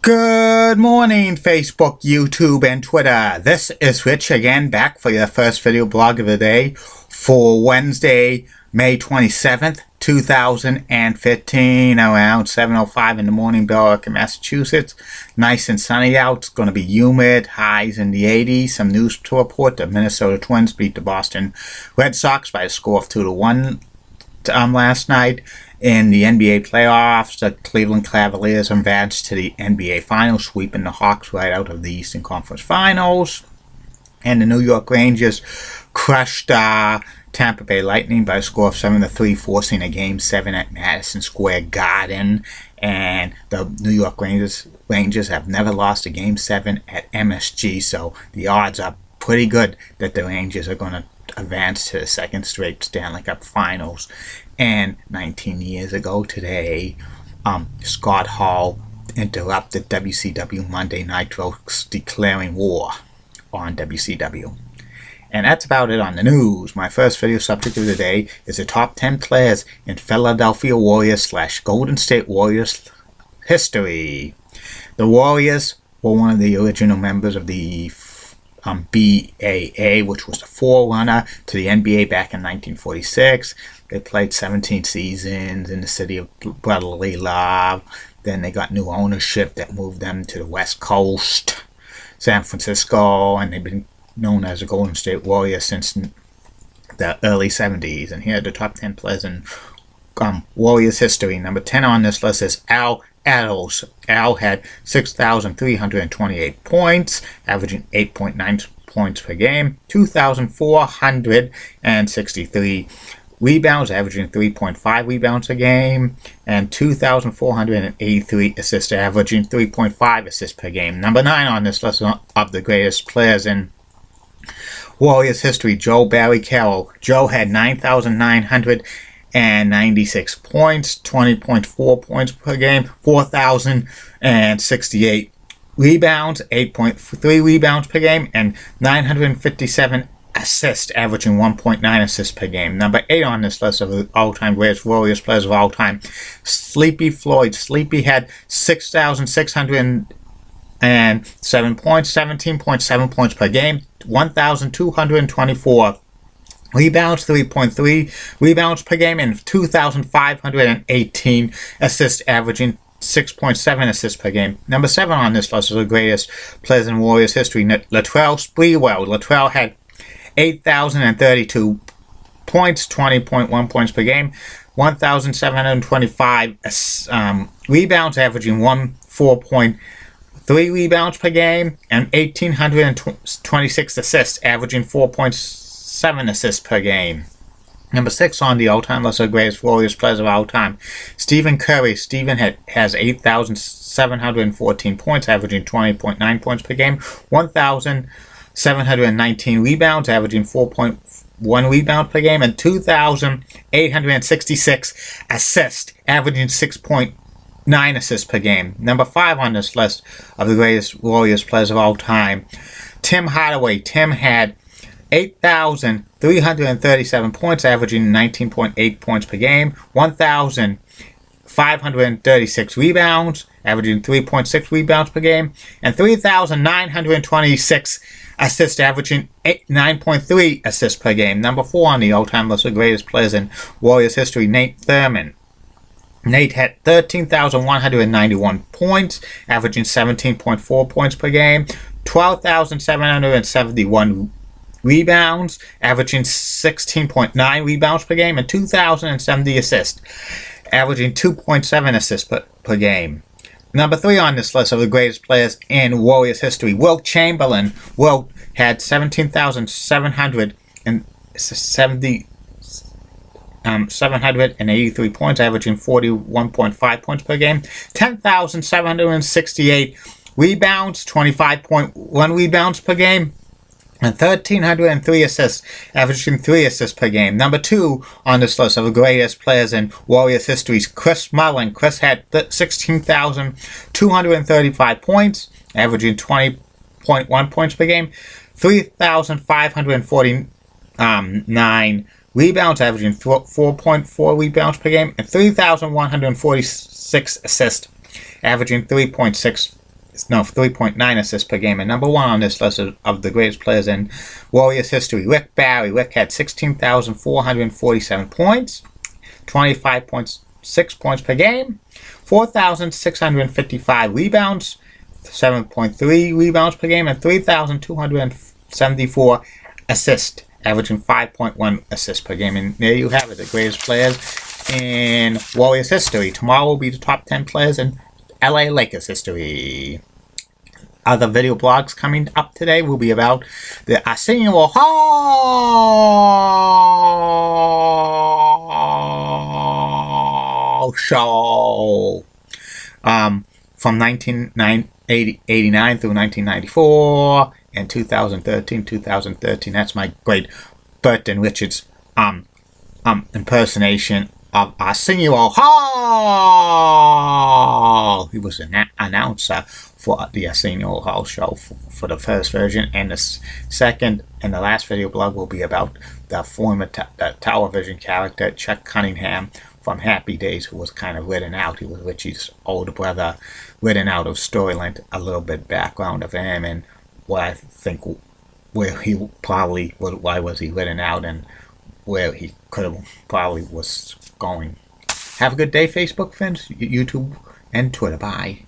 Good morning, Facebook, YouTube, and Twitter. This is Rich again, back for your first video blog of the day for Wednesday, May 27th, 2015, around 7:05 in the morning, Billerica, Massachusetts. Nice and sunny out. It's going to be humid, highs in the 80s. Some news to report. The Minnesota Twins beat the Boston Red Sox by a score of 2-1 last night. In the NBA playoffs, the Cleveland Cavaliers advanced to the NBA Finals, sweeping the Hawks right out of the Eastern Conference Finals. And the New York Rangers crushed Tampa Bay Lightning by a score of 7-3, forcing a Game 7 at Madison Square Garden. And the New York Rangers have never lost a Game 7 at MSG, so the odds are pretty good that the Rangers are going to advance to the second straight Stanley Cup Finals. And 19 years ago today, Scott Hall interrupted WCW Monday Nitro, declaring war on WCW. And that's about it on the news. My first video subject of the day is the top 10 players in Philadelphia Warriors / Golden State Warriors history. The Warriors were one of the original members of the BAA, which was the forerunner to the NBA back in 1946. They played 17 seasons in the city of brotherly love. Then they got new ownership that moved them to the West Coast, San Francisco, and they've been known as the Golden State Warriors since the early 70s. And here are the top 10 players in Warriors history. Number 10 on this list is Al Attles. Al had 6,328 points, averaging 8.9 points per game, 2,463 rebounds, averaging 3.5 rebounds a game, and 2,483 assists, averaging 3.5 assists per game. Number 9 on this list of the greatest players in Warriors history, Joe Barry Carroll. Joe had 9,996 points, 20.4 points per game, 4,068 rebounds, 8.3 rebounds per game, and 957 assists, averaging 1.9 assists per game. Number 8 on this list of the all-time greatest Warriors players of all time, Sleepy Floyd. Sleepy had 6,607 points, 17.7 points per game, 1,224 rebounds, 3.3 rebounds per game, and 2,518 assists, averaging 6.7 assists per game. Number 7 on this list of the greatest players in Warriors history, Latrell Sprewell. Latrell had 8,032 points, 20.1 points per game, 1,725 rebounds, averaging 4.3 rebounds per game, and 1,826 assists, averaging 4.7 assists per game. Number 6 on the all-time list of greatest Warriors players of all time, Stephen Curry. Stephen has 8,714 points, averaging 20.9 points per game, 1,719 rebounds, averaging 4.1 rebounds per game, and 2,866 assists, averaging 6.9 assists per game. Number 5 on this list of the greatest Warriors players of all time, Tim Hardaway. Tim had 8,337 points, averaging 19.8 points per game, 1,536 rebounds, averaging 3.6 rebounds per game, and 3,926 assists, averaging 9.3 assists per game. Number 4 on the all-time list of greatest players in Warriors history, Nate Thurmond. Nate had 13,191 points, averaging 17.4 points per game, 12,771 rebounds, averaging 16.9 rebounds per game, and 2,070 assists, averaging 2.7 assists per game. Number 3 on this list of the greatest players in Warriors history, Wilt Chamberlain. Wilt had 783 points, averaging 41.5 points per game, 10,768 rebounds, 25.1 rebounds per game, and 1,303 assists, averaging 3 assists per game. Number 2 on this list of the greatest players in Warriors history is Chris Mullin. Chris had 16,235 points, averaging 20.1 points per game, 3,549 rebounds, averaging 4.4 rebounds per game, and 3,146 assists, averaging 3.6 No, 3.9 assists per game. And number one on this list of the greatest players in Warriors history, Rick Barry. Rick had 16,447 points, 25.6 points per game, 4,655 rebounds, 7.3 rebounds per game, and 3,274 assists, averaging 5.1 assists per game. And there you have it, the greatest players in Warriors history. Tomorrow will be the top 10 players in LA Lakers history. Other video blogs coming up today will be about the Arsenio Hall show from 1989 through 1994 and 2013. That's my great Burton Richards impersonation of Arsenio Hall. He was an announcer for the Arsenio Hall show for the first version, and the second and the last video blog will be about the former television character Chuck Cunningham from Happy Days, who was kind of written out. He was Richie's older brother, written out of storyline, a little bit background of him, and what I think where he probably, why was he written out, and where he could have probably was going. Have a good day, Facebook fans, YouTube, and Twitter. Bye.